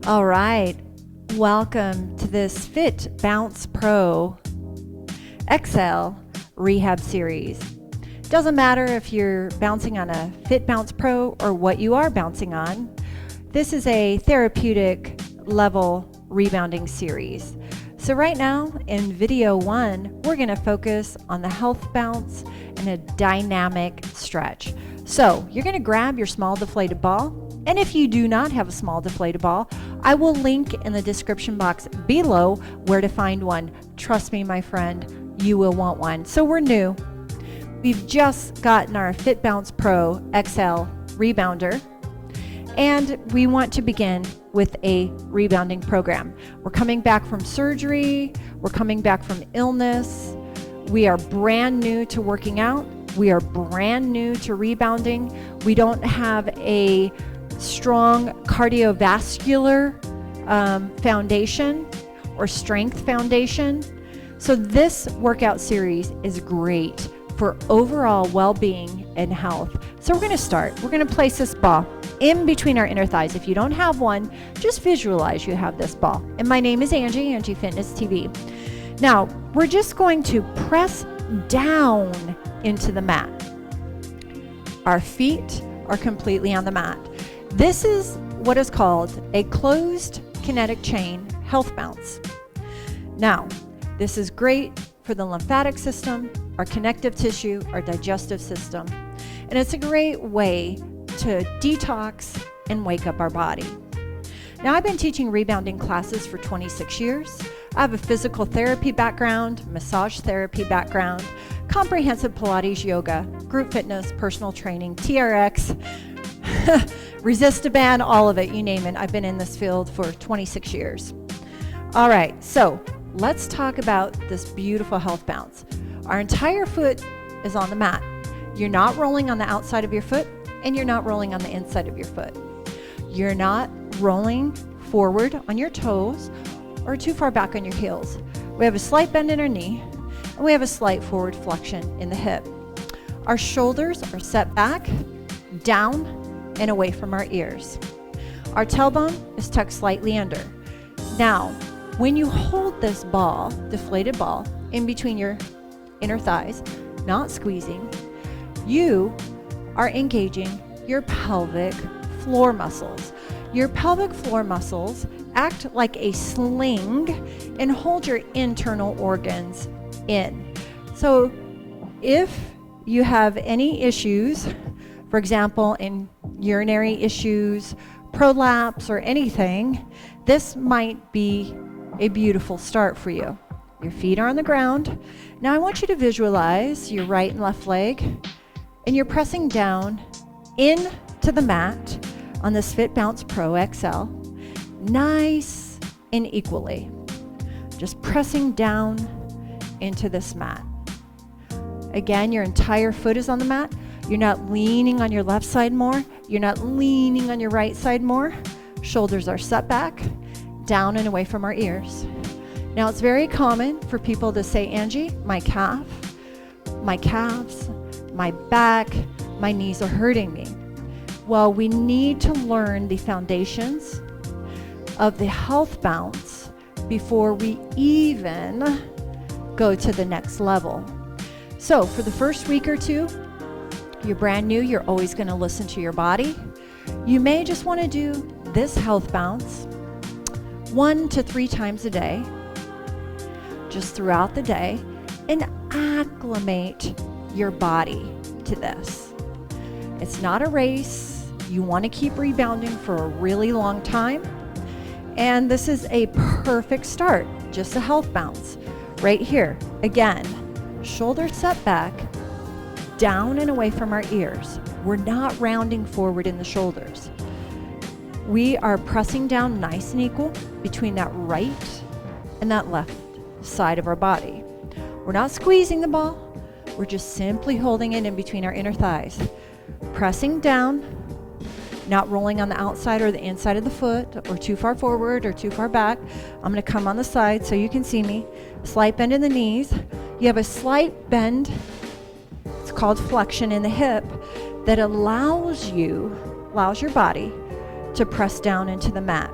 All right, welcome to this Fit Bounce Pro XL Rehab Series. Doesn't matter if you're bouncing on a Fit Bounce Pro or what you are bouncing on. This is a therapeutic level rebounding series. So right now in video 1, we're going to focus on the health bounce and a dynamic stretch. So you're going to grab your small deflated ball. And if you do not have a small deflated ball, I will link in the description box below where to find one. Trust me, my friend, you will want one. So we're new. We've just gotten our Fit Bounce Pro XL Rebounder, and we want to begin with a rebounding program. We're coming back from surgery. We're coming back from illness. We are brand new to working out. We are brand new to rebounding. We don't have a strong cardiovascular foundation or strength foundation. So this workout series is great for overall well-being and health. So we're going to start. We're going to place this ball in between our inner thighs. If you don't have one, just visualize you have this ball. And my name is Angie Fitness TV. Now, we're just going to press down into the mat. Our feet are completely on the mat. This is what is called a closed kinetic chain health bounce. Now, this is great for the lymphatic system, our connective tissue, our digestive system, and it's a great way to detox and wake up our body. Now, I've been teaching rebounding classes for 26 years. I have a physical therapy background, massage therapy background, comprehensive Pilates, yoga, group fitness, personal training, TRX, Resist-A-Band, all of it, you name it. I've been in this field for 26 years. All right, so let's talk about this beautiful health bounce. Our entire foot is on the mat. You're not rolling on the outside of your foot, and you're not rolling on the inside of your foot. You're not rolling forward on your toes or too far back on your heels. We have a slight bend in our knee, and we have a slight forward flexion in the hip. Our shoulders are set back, down, and away from our ears. Our tailbone is tucked slightly under. Now, when you hold this ball, deflated ball, in between your inner thighs, not squeezing, you are engaging your pelvic floor muscles. Your pelvic floor muscles act like a sling and hold your internal organs in. So if you have any issues, for example, in urinary issues, prolapse, or anything, this might be a beautiful start for you. Your feet are on the ground. Now I want you to visualize your right and left leg, and you're pressing down into the mat on this Fit Bounce Pro XL, nice and equally. Just pressing down into this mat. Again, your entire foot is on the mat. You're not leaning on your left side more. You're not leaning on your right side more. Shoulders are set back, down and away from our ears. Now, it's very common for people to say, Angie, my calves, my back, my knees are hurting me. Well, we need to learn the foundations of the health bounce before we even go to the next level. So for the first week or two, you're brand new, you're always going to listen to your body. You may just want to do this health bounce 1 to 3 times a day, just throughout the day, and acclimate your body to this. It's not a race. You want to keep rebounding for a really long time. And this is a perfect start, just a health bounce. Right here, again, shoulders set back, down and away from our ears. We're not rounding forward in the shoulders. We are pressing down nice and equal between that right and that left side of our body. We're not squeezing the ball. We're just simply holding it in between our inner thighs. Pressing down, not rolling on the outside or the inside of the foot or too far forward or too far back. I'm going to come on the side so you can see me. Slight bend in the knees. You have a slight bend, it's called flexion in the hip, that allows your body to press down into the mat.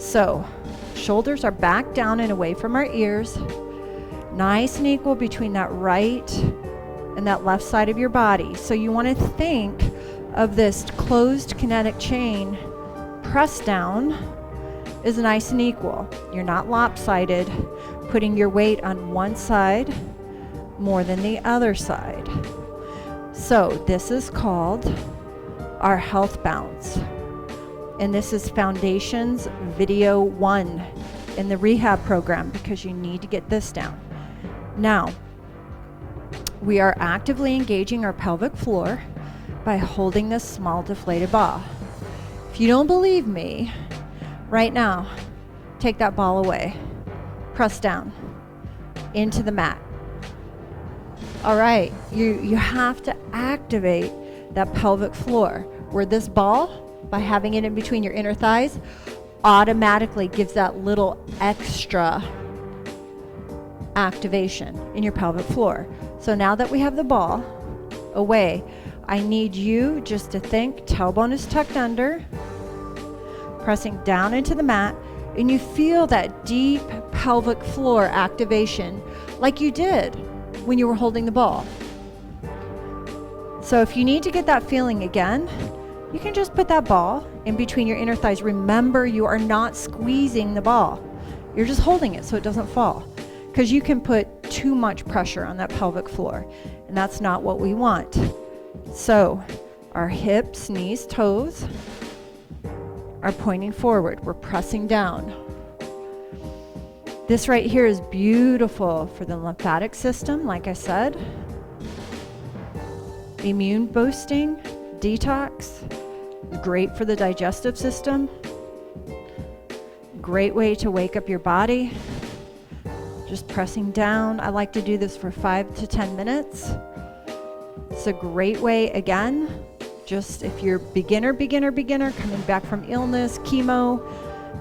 So shoulders are back down and away from our ears, nice and equal between that right and that left side of your body. So you want to think of this closed kinetic chain. Press down is nice and equal. You're not lopsided, putting your weight on one side more than the other side. So this is called our health bounce. And this is Foundations Video 1 in the rehab program, because you need to get this down. Now, we are actively engaging our pelvic floor by holding this small deflated ball. If you don't believe me, right now, take that ball away. Press down into the mat. All right, you have to activate that pelvic floor, where this ball, by having it in between your inner thighs, automatically gives that little extra activation in your pelvic floor. So now that we have the ball away, I need you just to think tailbone is tucked under, pressing down into the mat, and you feel that deep pelvic floor activation like you did when you were holding the ball. So if you need to get that feeling again, you can just put that ball in between your inner thighs. Remember, you are not squeezing the ball. You're just holding it so it doesn't fall, because you can put too much pressure on that pelvic floor, and that's not what we want. So our hips, knees, toes are pointing forward. We're pressing down. This right here is beautiful for the lymphatic system, like I said. Immune boosting, detox, great for the digestive system. Great way to wake up your body. Just pressing down. I like to do this for 5 to 10 minutes. It's a great way, again, just if you're beginner, coming back from illness, chemo.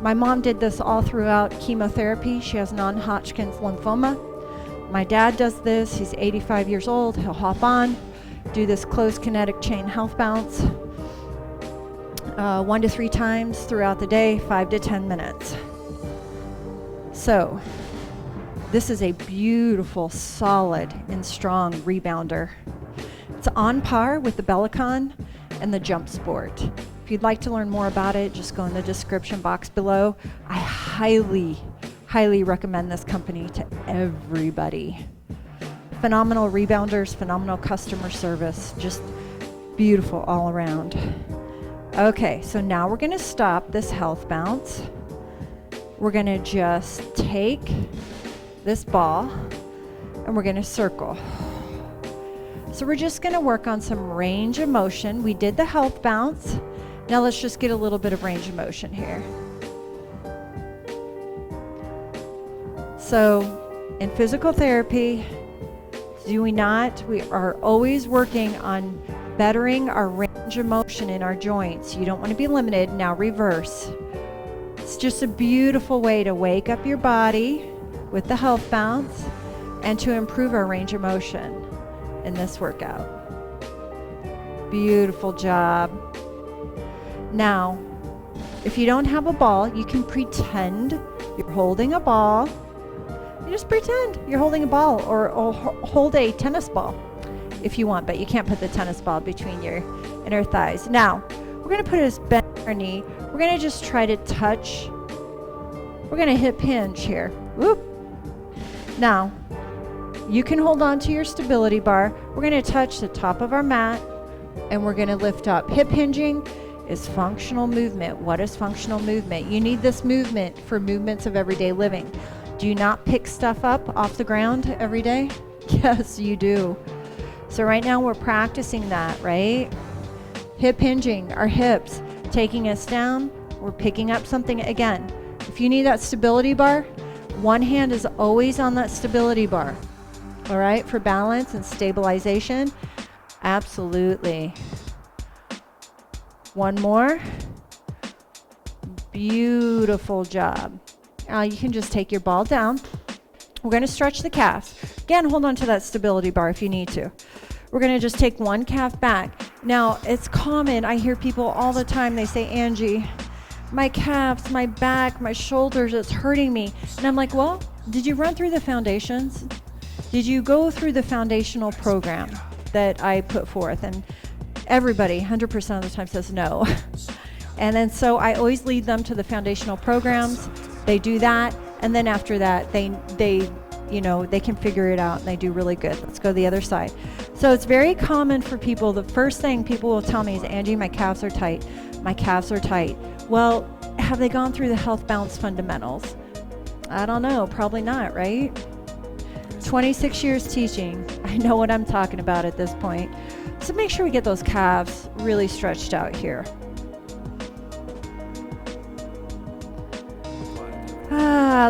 My mom did this all throughout chemotherapy. She has non-Hodgkin's lymphoma. My dad does this. He's 85 years old. He'll hop on, do this closed kinetic chain health bounce 1 to 3 times throughout the day, 5 to 10 minutes. So this is a beautiful, solid, and strong rebounder. It's on par with the Bellicon and the Jump Sport. If you'd like to learn more about it, just go in the description box below. I highly, highly recommend this company to everybody. Phenomenal rebounders, phenomenal customer service, just beautiful all around. Okay, so now we're gonna stop this health bounce. We're gonna just take this ball and we're gonna circle. So we're just gonna work on some range of motion. We did the health bounce. Now let's just get a little bit of range of motion here. So in physical therapy, we are always working on bettering our range of motion in our joints. You don't want to be limited. Now reverse. It's just a beautiful way to wake up your body with the health bounce and to improve our range of motion in this workout. Beautiful job. Now, if you don't have a ball, you can pretend you're holding a ball. You just pretend you're holding a ball, or hold a tennis ball if you want, but you can't put the tennis ball between your inner thighs. Now, we're going to put us bent on our knee. We're going to just try to touch. We're going to hip hinge here. Whoop. Now, you can hold on to your stability bar. We're going to touch the top of our mat, and we're going to lift up. Hip hinging is functional movement. What is functional movement? You need this movement for movements of everyday living. Do you not pick stuff up off the ground every day? Yes, you do. So right now we're practicing that, right? Hip hinging, our hips, taking us down. We're picking up something again. If you need that stability bar, one hand is always on that stability bar. All right, for balance and stabilization. Absolutely. One more. Beautiful job. You can just take your ball down. We're going to stretch the calves. Again, hold on to that stability bar if you need to. We're going to just take one calf back. Now, it's common. I hear people all the time. They say, Angie, my calves, my back, my shoulders, it's hurting me. And I'm like, well, did you run through the foundations? Did you go through the foundational program that I put forth? And everybody, 100% of the time, says no. And then so I always lead them to the foundational programs. They do that, and then after that, they can figure it out, and they do really good. Let's go to the other side. So it's very common for people. The first thing people will tell me is, Angie, my calves are tight. My calves are tight. Well, have they gone through the health bounce fundamentals? I don't know. Probably not, right? 26 years teaching. I know what I'm talking about at this point. So make sure we get those calves really stretched out here.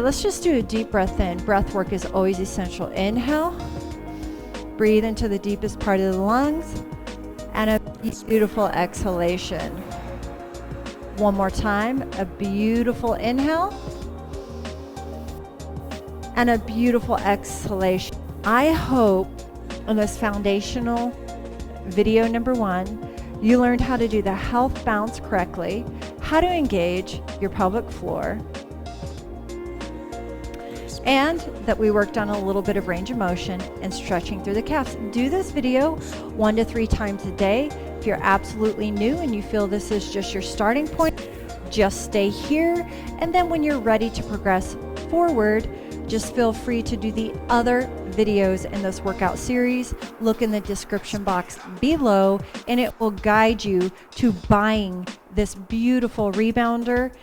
Let's just do a deep breath in. Breath work is always essential. Inhale. Breathe into the deepest part of the lungs. And a beautiful exhalation. One more time. A beautiful inhale. And a beautiful exhalation. I hope in this foundational video number 1, you learned how to do the health bounce correctly, how to engage your pelvic floor, and that we worked on a little bit of range of motion and stretching through the calves. Do this video 1 to 3 times a day. If you're absolutely new and you feel this is just your starting point, just stay here. And then when you're ready to progress forward, just feel free to do the other videos in this workout series. Look in the description box below, and it will guide you to buying this beautiful rebounder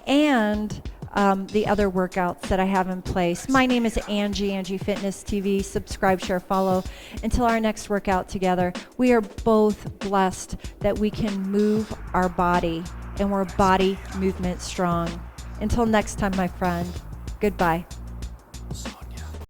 and the other workouts that I have in place. My name is Angie Fitness TV. Subscribe, share, follow. Until our next workout together, we are both blessed that we can move our body, and we're body movement strong. Until next time, my friend, goodbye.